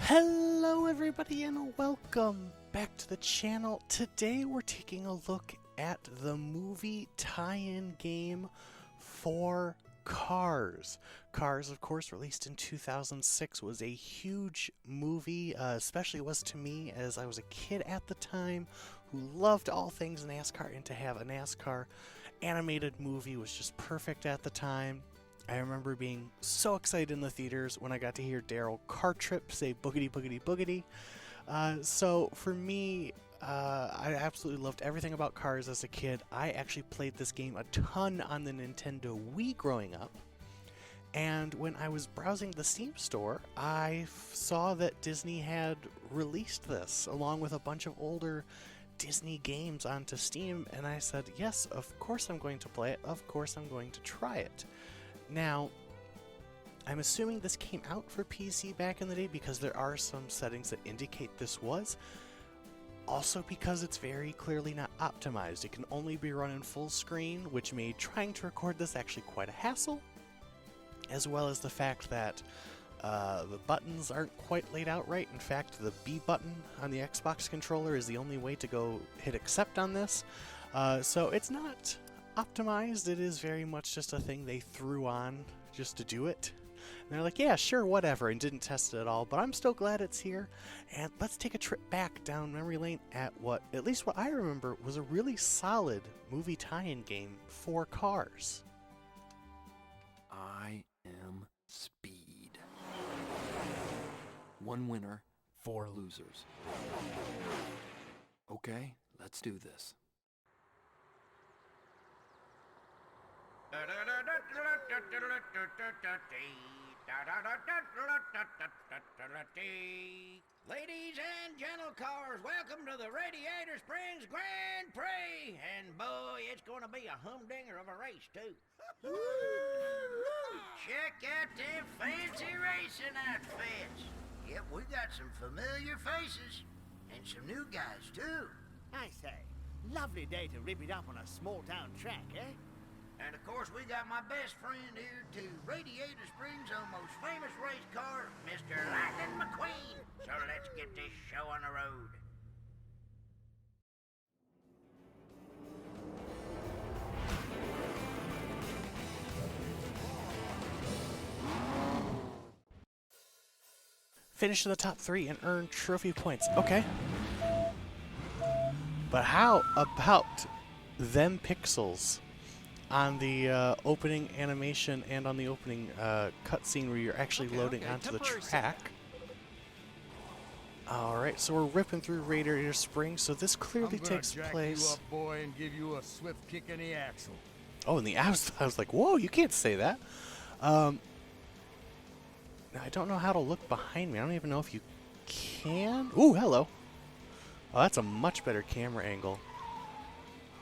Hello everybody and welcome back to the channel. Today we're taking a look at the movie tie-in game for Cars. Cars, of course, released in 2006, was a huge movie, especially was to me as I was a kid at the time who loved all things NASCAR, and to have a NASCAR animated movie was just perfect at the time. I remember being so excited in the theaters when I got to hear Daryl Cartrip say boogity boogity boogity. So for me, I absolutely loved everything about Cars as a kid. I actually played this game a ton on the Nintendo Wii growing up. And when I was browsing the Steam store, I saw that Disney had released this along with a bunch of older Disney games onto Steam. And I said, yes, of course I'm going to play it. Of course I'm going to try it. Now, I'm assuming this came out for PC back in the day because there are some settings that indicate this was. Also because it's very clearly not optimized. It can only be run in full screen, which made trying to record this actually quite a hassle. As well as the fact that the buttons aren't quite laid out right. In fact, the B button on the Xbox controller is the only way to go hit accept on this. So it's not optimized. It is very much just a thing they threw on just to do it. And they're like, yeah, sure, whatever, and didn't test it at all. But I'm still glad it's here. And let's take a trip back down memory lane at at least what I remember, was a really solid movie tie-in game for Cars. I am Speed. One winner, 4 losers. Okay, let's do this. Ladies and gentle cars, welcome to the Radiator Springs Grand Prix. And boy, it's going to be a humdinger of a race, too. Check out them fancy racing outfits. Yep, we got some familiar faces. And some new guys, too. I say, lovely day to rip it up on a small-town track, eh? And of course, we got my best friend here too, Radiator Springs' most famous race car, Mr. Lightning McQueen. So let's get this show on the road. Finish in the top 3 and earn trophy points. Okay. But how about them pixels on the opening animation and on the opening cutscene where you're actually loading onto the track? Alright, so we're ripping through Radiator Springs, so this clearly takes place... You up, boy, and give you a swift kick in the axle. Oh, in the axle? I was like, whoa, you can't say that. Now, I don't know how to look behind me. I don't even know if you can. Ooh, hello. Oh, that's a much better camera angle.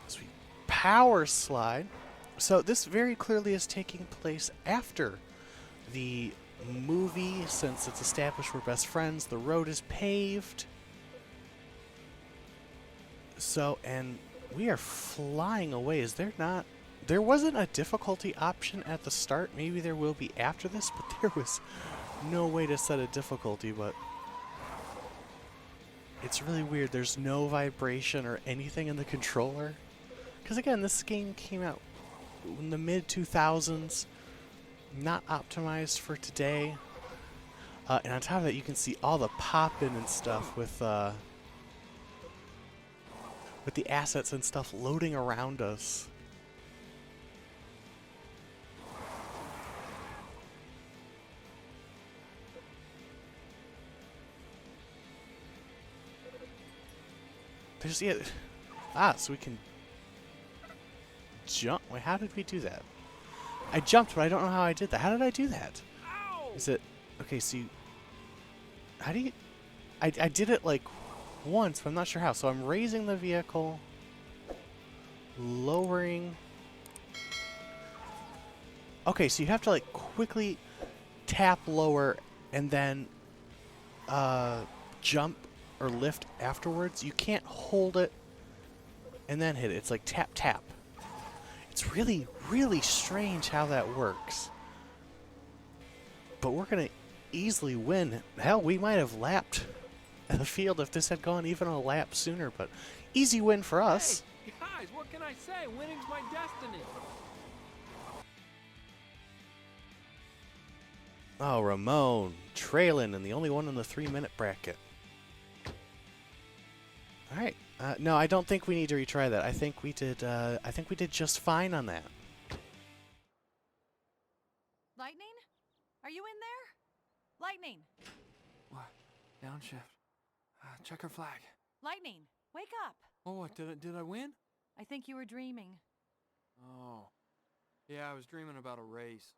As we power slide. So this very clearly is taking place after the movie, since it's established we're best friends. The road is paved. So, and we are flying away. Is there not... There wasn't a difficulty option at the start. Maybe there will be after this, but there was no way to set a difficulty, but... It's really weird. There's no vibration or anything in the controller. Because again, this game came out in the mid-2000s, not optimized for today. And on top of that, you can see all the pop-in and stuff with the assets and stuff loading around us. There's so we can jump. Wait, how did we do that? I jumped, but I don't know how I did that. How did I do that? Ow! Is it okay? So how do you? I did it like once, but I'm not sure how. So I'm raising the vehicle, lowering. Okay, so you have to like quickly tap lower and then jump or lift afterwards. You can't hold it and then hit it. It's like tap tap. It's really, really strange how that works. But we're gonna easily win. Hell, we might have lapped the field if this had gone even a lap sooner, but easy win for us. Hey, guys, what can I say? Winning's my destiny. Oh, Ramon trailing and the only one in the 3-minute bracket. All right. No, I don't think we need to retry that. I think we did. I think we did just fine on that. Lightning? Are you in there? Lightning! What? Downshift. Checker flag. Lightning, wake up! Oh, what? Did I win? I think you were dreaming. Oh. Yeah, I was dreaming about a race.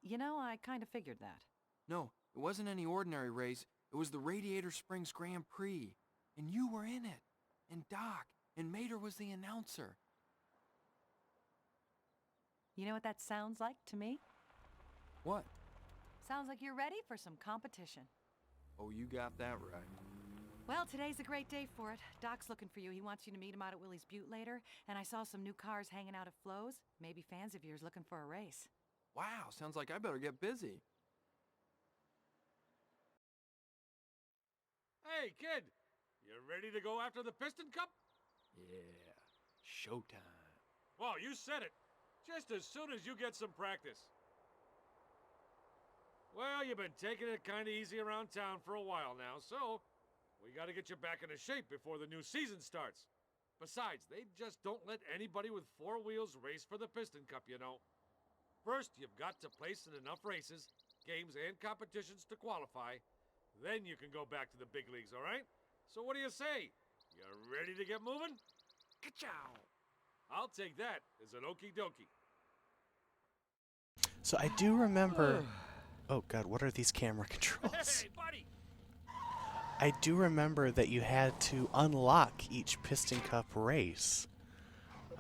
You know, I kind of figured that. No, it wasn't any ordinary race. It was the Radiator Springs Grand Prix. And you were in it. And Doc. And Mater was the announcer. You know what that sounds like to me? What? Sounds like you're ready for some competition. Oh, you got that right. Well, today's a great day for it. Doc's looking for you. He wants you to meet him out at Willie's Butte later. And I saw some new cars hanging out at Flo's. Maybe fans of yours looking for a race. Wow, sounds like I better get busy. Hey, kid! You ready to go after the Piston Cup? Yeah, showtime. Well, you said it. Just as soon as you get some practice. Well, you've been taking it kind of easy around town for a while now, so we got to get you back into shape before the new season starts. Besides, they just don't let anybody with 4 wheels race for the Piston Cup, you know. First, you've got to place in enough races, games, and competitions to qualify. Then you can go back to the big leagues, all right? So what do you say? You ready to get moving? Ka-chow! I'll take that as an okie dokie. So I do remember. Oh God, what are these camera controls? Hey, buddy! I do remember that you had to unlock each Piston Cup race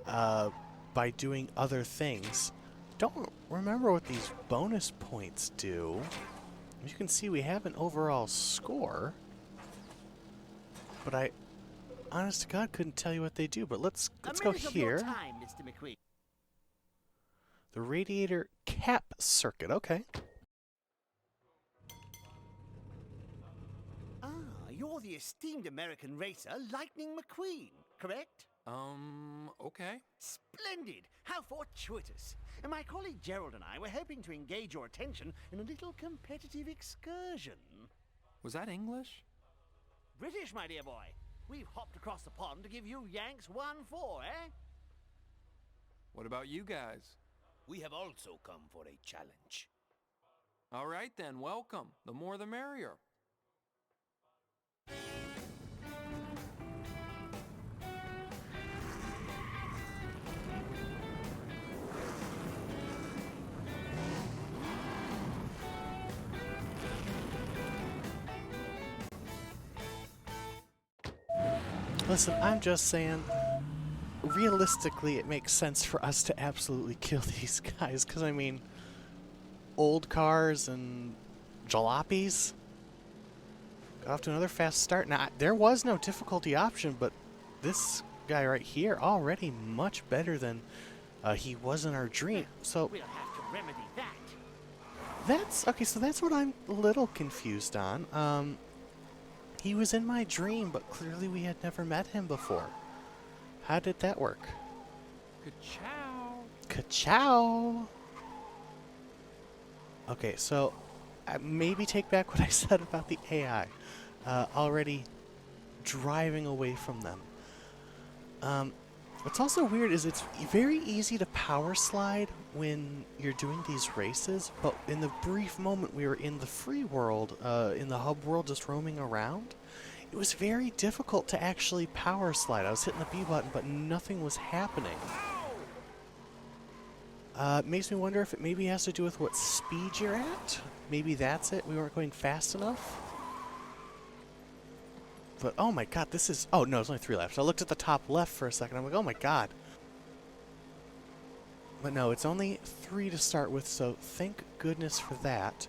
by doing other things. Don't remember what these bonus points do. As you can see, we have an overall score, but I, honest to God, couldn't tell you what they do. But let's go here. Time, Mr. McQueen. The Radiator Cap Circuit. Okay. Ah, you're the esteemed American racer, Lightning McQueen, correct? Okay. Splendid! How fortuitous! And my colleague Gerald and I were hoping to engage your attention in a little competitive excursion. Was that English? British, my dear boy. We've hopped across the pond to give you Yanks 1-4, eh? What about you guys? We have also come for a challenge. All right then, welcome. The more the merrier. Listen, I'm just saying, realistically, it makes sense for us to absolutely kill these guys, because, I mean, old cars and jalopies. Got off to another fast start. Now, there was no difficulty option, but this guy right here already much better than he was in our dream. So We'll have to remedy that. that's okay. So that's what I'm a little confused on. He was in my dream, but clearly we had never met him before. How did that work? Ka-chow. Ka-chow! Okay, so maybe take back what I said about the AI. Already driving away from them. What's also weird is it's very easy to power slide when you're doing these races, but in the brief moment we were in the free world, in the hub world just roaming around, it was very difficult to actually power slide. I was hitting the B button, but nothing was happening. Makes me wonder if it maybe has to do with what speed you're at. Maybe that's it. We weren't going fast enough. But, oh my god, this is... Oh, no, it's only 3 laps. I looked at the top left for a second. I'm like, oh my god. But no, it's only 3 to start with, so thank goodness for that.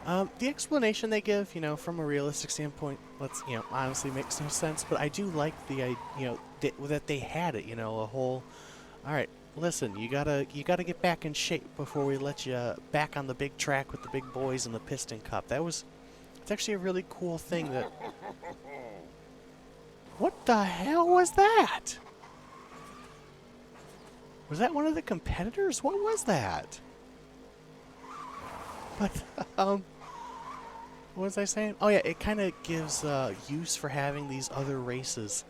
The explanation they give, you know, from a realistic standpoint, honestly makes no sense. But I do like the, that they had it, you know, a whole... Alright, Listen, you gotta get back in shape before we let you back on the big track with the big boys in the Piston Cup. It's actually a really cool thing that... What the hell was that? Was that one of the competitors? What was that? But, what was I saying? Oh yeah, it kind of gives use for having these other races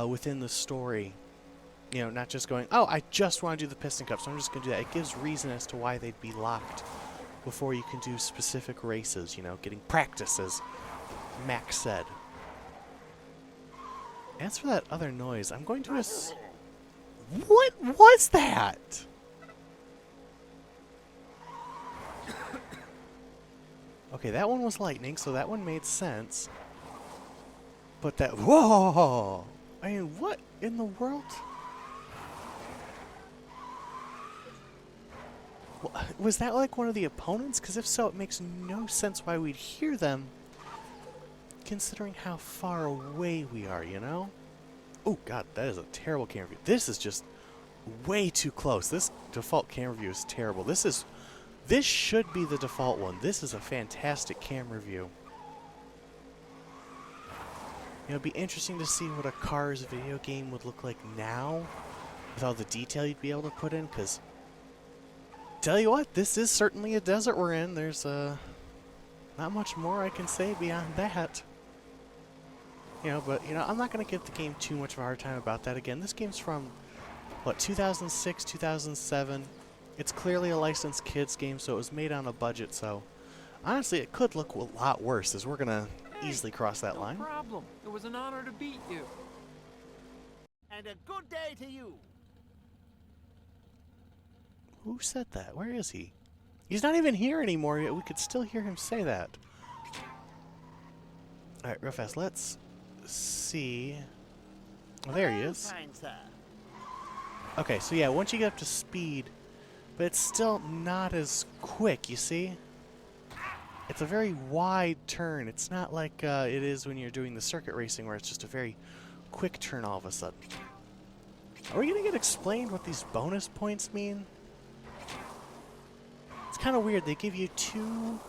within the story. You know, not just going, oh, I just want to do the Piston Cup, so I'm just going to do that. It gives reason as to why they'd be locked before you can do specific races, you know, getting practice, as Max said. As for that other noise, I'm going to What was that? Okay, that one was lightning, so that one made sense. But that... Whoa! I mean, what in the world? Was that like one of the opponents? Because if so, it makes no sense why we'd hear them, considering how far away we are, you know? Oh god, that is a terrible camera view. This is just way too close. This default camera view is terrible. This should be the default one. This is a fantastic camera view. You know, it'd be interesting to see what a Cars video game would look like now, with all the detail you'd be able to put in, because... Tell you what, this is certainly a desert we're in. There's not much more I can say beyond that. You know, but you know, I'm not going to give the game too much of a hard time about that. Again, this game's from what, 2006, 2007. It's clearly a licensed kids game, so it was made on a budget. So honestly, it could look a lot worse, as we're going to easily cross that line. No problem. It was an honor to beat you. And a good day to you. Who said that? Where is he? He's not even here anymore, yet we could still hear him say that. Alright, real fast, let's see. Oh, there he is. Fine, sir. Okay, so yeah, once you get up to speed, but it's still not as quick, you see? It's a very wide turn. It's not like it is when you're doing the circuit racing, where it's just a very quick turn all of a sudden. Are we going to get explained what these bonus points mean? It's kind of weird. They give you 2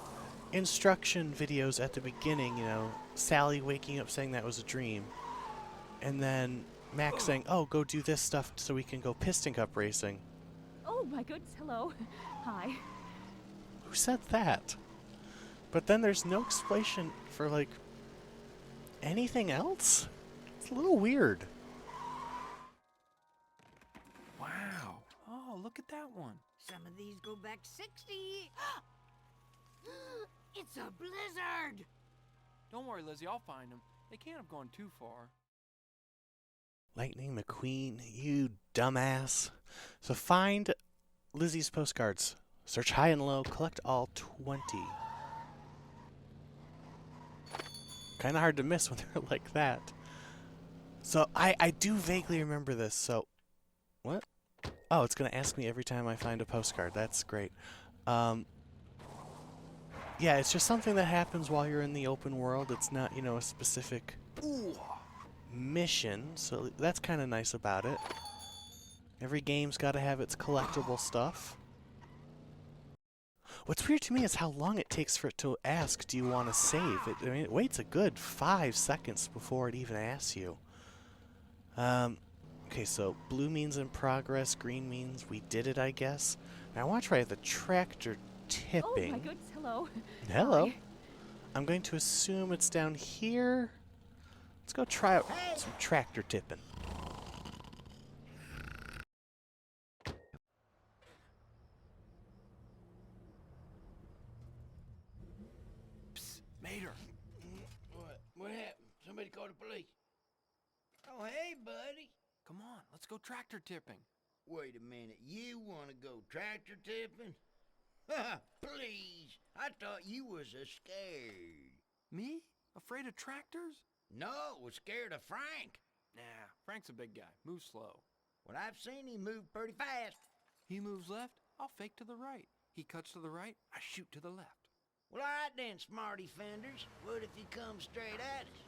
instruction videos at the beginning, you know, Sally waking up saying that was a dream, and then Max saying, oh, go do this stuff so we can go Piston Cup racing. Oh my goodness, hello. Hi. Who said that? But then there's no explanation for, like, anything else? It's a little weird. Wow. Oh, look at that one. Some of these go back 60. It's a blizzard. Don't worry, Lizzie, I'll find them. They can't have gone too far. Lightning McQueen, you dumbass. So find Lizzie's postcards. Search high and low, collect all 20. Kind of hard to miss when they're like that. So I do vaguely remember this, so... What? Oh, it's going to ask me every time I find a postcard. That's great. Yeah, it's just something that happens while you're in the open world. It's not, you know, a specific mission, so that's kind of nice about it. Every game's got to have its collectible stuff. What's weird to me is how long it takes for it to ask, do you want to save? I mean, it waits a good 5 seconds before it even asks you. Okay, so blue means in progress, green means we did it, I guess. Now I want to try the tractor tipping. Oh my goodness, hello. Hello. Hi. I'm going to assume it's down here. Let's go try out some tractor tipping. Psst, Mater. What happened? Somebody called the police. Oh, hey, buddy. Come on, let's go tractor tipping. Wait a minute. You want to go tractor tipping? Please. I thought you was scared. Me? Afraid of tractors? No, was scared of Frank. Nah, Frank's a big guy. Move slow. Well, I've seen him move pretty fast. He moves left, I'll fake to the right. He cuts to the right, I shoot to the left. Well, all right then, smarty fenders. What if he comes straight at us?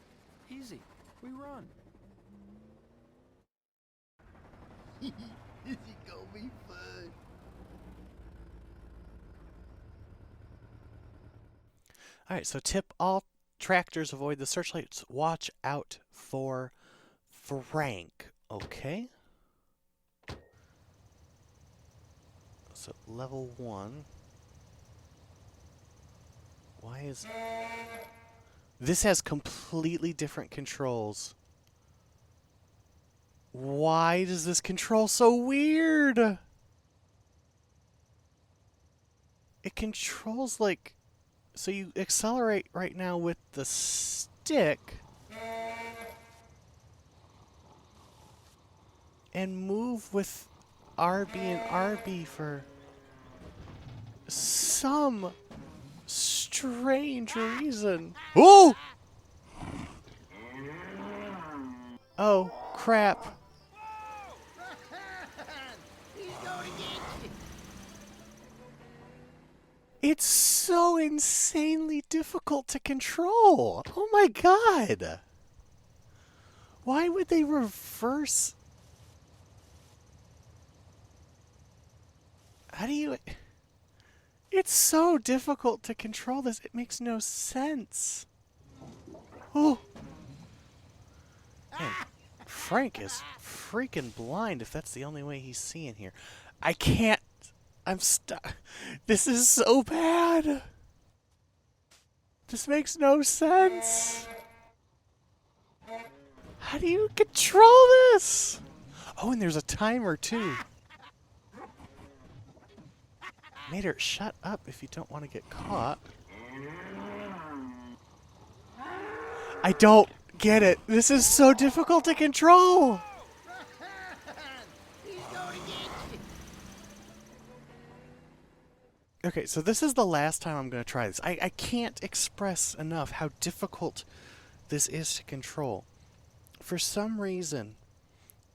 Easy. We run. This is gonna be fun. Alright, so tip all tractors avoid the searchlights. Watch out for Frank. Okay. So level 1. Why is... This has completely different controls. Why does this control so weird? It controls like... So you accelerate right now with the stick and move with RB and RB for some strange reason. Ooh! Oh, crap. He's gonna get you. It's so insanely difficult to control. Oh my god. Why would they reverse? How do you... It's so difficult to control this. It makes no sense. Oh. Man, Frank is freaking blind if that's the only way he's seeing here. I can't... I'm stuck. This is so bad. This makes no sense. How do you control this? Oh, and there's a timer too. Mater, shut up if you don't want to get caught. I don't get it. This is so difficult to control. He's gonna get you. Okay, so this is the last time I'm going to try this. I can't express enough how difficult this is to control. For some reason,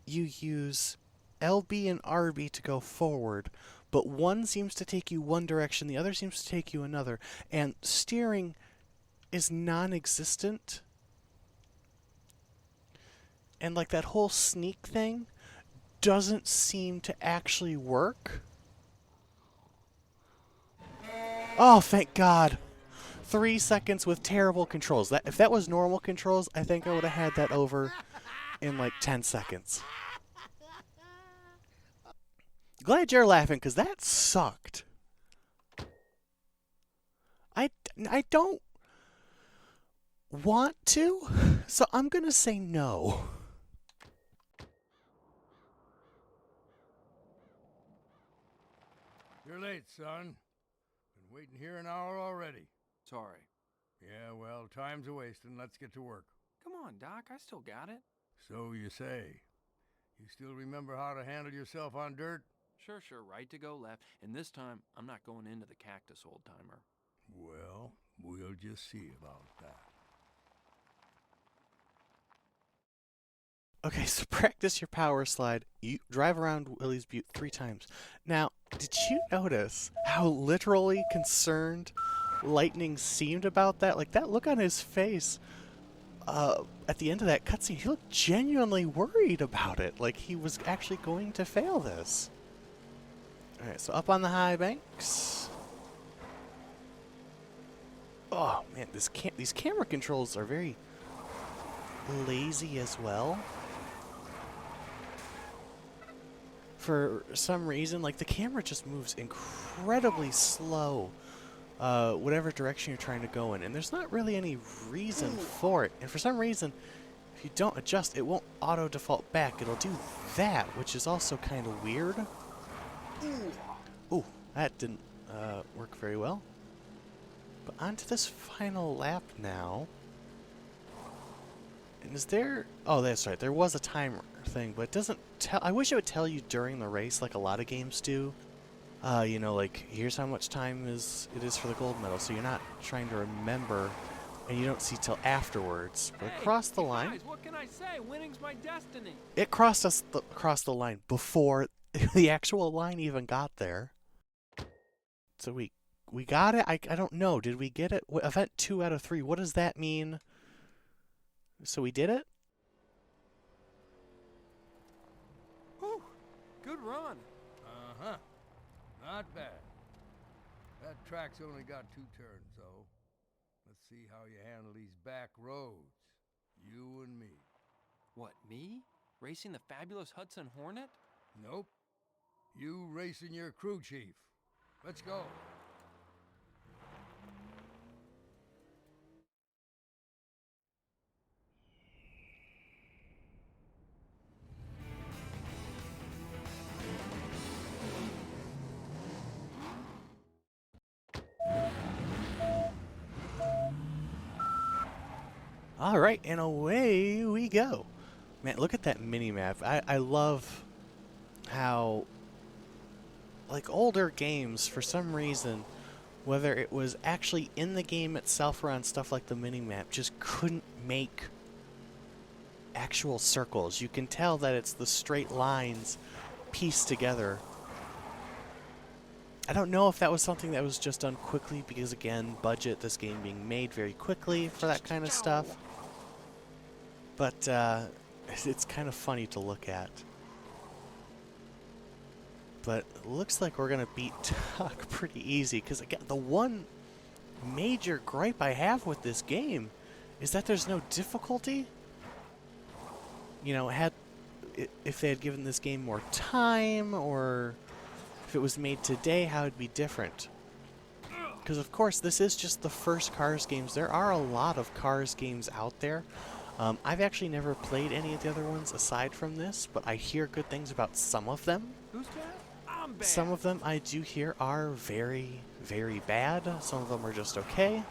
you use LB and RB to go forward, but one seems to take you one direction, the other seems to take you another, and steering is non-existent. And like that whole sneak thing doesn't seem to actually work. Oh, thank God. 3 seconds with terrible controls. If that was normal controls, I think I would have had that over in like 10 seconds. Glad you're laughing, because that sucked. I don't want to, so I'm going to say no. You're late, son. Been waiting here an hour already. Sorry. Yeah, well, time's a wasting. Let's get to work. Come on, Doc. I still got it. So you say. You still remember how to handle yourself on dirt? Sure. Right to go, left. And this time, I'm not going into the cactus, old-timer. Well, we'll just see about that. Okay, so practice your power slide. You drive around Willie's Butte 3 times. Now, did you notice how literally concerned Lightning seemed about that? Like, that look on his face at the end of that cutscene, he looked genuinely worried about it. Like, he was actually going to fail this. Alright, so up on the high banks. Oh, man, these camera controls are very lazy as well. For some reason, like, the camera just moves incredibly slow, whatever direction you're trying to go in, and there's not really any reason for it. And for some reason, if you don't adjust, it won't auto-default back. It'll do that, which is also kind of weird. Ooh, that didn't work very well. But onto this final lap now. And is there... Oh, that's right. There was a timer thing, but it doesn't tell... I wish it would tell you during the race like a lot of games do. You know, like, here's how much time it is for the gold medal, so you're not trying to remember, and you don't see till afterwards. But across the line... Guys, what can I say? Winning's my destiny. It crossed us across the line before the actual line even got there. So we got it? I don't know. Did we get it? Event 2 out of 3. What does that mean? So we did it? Whew. good run. Uh-huh. Not bad. That track's only got 2 turns, though. Let's see how you handle these back roads. You and me. What, me? Racing the fabulous Hudson Hornet? Nope. You racing your crew chief. Let's go. All right, and away we go. Man, look at that mini-map. I love how, like, older games, for some reason, whether it was actually in the game itself or on stuff like the mini-map, just couldn't make actual circles. You can tell that it's the straight lines pieced together. I don't know if that was something that was just done quickly because, again, budget, this game being made very quickly for that kind of stuff. But it's kind of funny to look at. But it looks like we're going to beat Doc pretty easy because, again, the one major gripe I have with this game is that there's no difficulty. You know, if they had given this game more time, or if it was made today, how it'd be different. Because, of course, this is just the first Cars games. There are a lot of Cars games out there. I've actually never played any of the other ones aside from this, but I hear good things about some of them. Who's bad? I'm bad. Some of them I do hear are very, very bad. Some of them are just okay.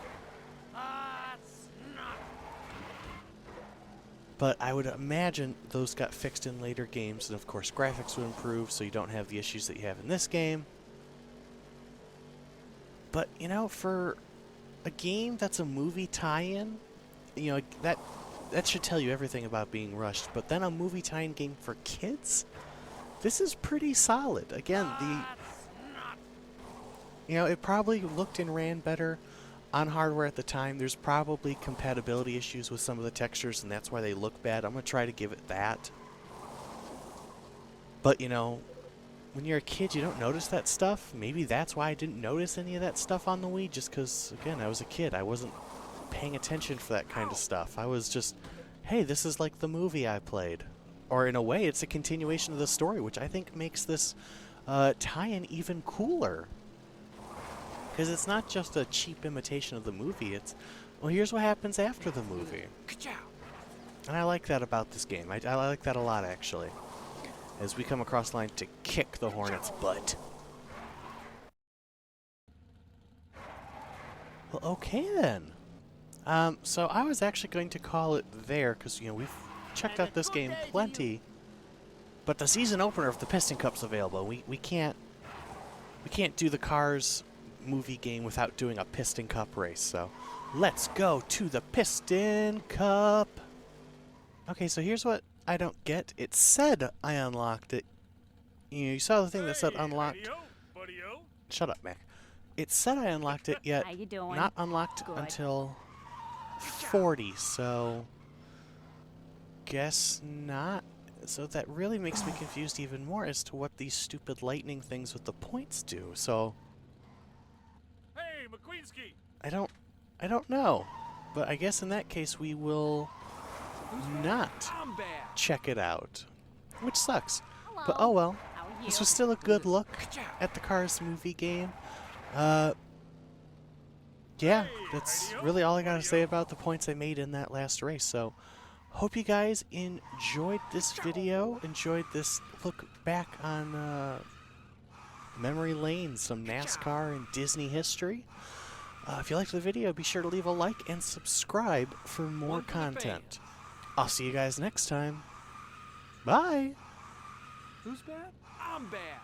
But I would imagine those got fixed in later games, and of course graphics would improve so you don't have the issues that you have in this game. But, you know, for a game that's a movie tie-in, you know, that should tell you everything about being rushed. But then a movie tie-in game for kids? This is pretty solid. Again, you know, it probably looked and ran better on hardware at the time. There's probably compatibility issues with some of the textures, and that's why they look bad. I'm going to try to give it that. But, you know, when you're a kid, you don't notice that stuff. Maybe that's why I didn't notice any of that stuff on the Wii, just because, again, I was a kid. I wasn't paying attention for that kind of stuff. I was just, hey, this is like the movie I played. Or in a way, it's a continuation of the story, which I think makes this tie-in even cooler. Because it's not just a cheap imitation of the movie, it's, well, here's what happens after the movie. And I like that about this game. I like that a lot, actually. As we come across the line to kick the Hornet's butt. Well, okay then. So I was actually going to call it there, because, you know, we've checked out this game plenty. But the season opener of the Piston Cup's available. We can't do the Cars movie game without doing a Piston Cup race, so let's go to the Piston Cup. Okay, so here's what I don't get. It said I unlocked it. You saw the thing that said unlocked. Shut up, Mac. It said I unlocked it, yet How you doing? not unlocked Good. until 40, so guess not. So that really makes me confused even more as to what these stupid lightning things with the points do. So Hey, McQueenski! I don't know. But I guess in that case we will not I'm bad. check it out. Which sucks. Hello. But oh well. How are you? This was still a good look at the Cars movie game. Yeah, that's really all I gotta say about the points I made in that last race. So, hope you guys enjoyed this video, enjoyed this look back on memory lane, some NASCAR and Disney history. If you liked the video, be sure to leave a like and subscribe for more content. I'll see you guys next time. Bye! Who's bad? I'm bad.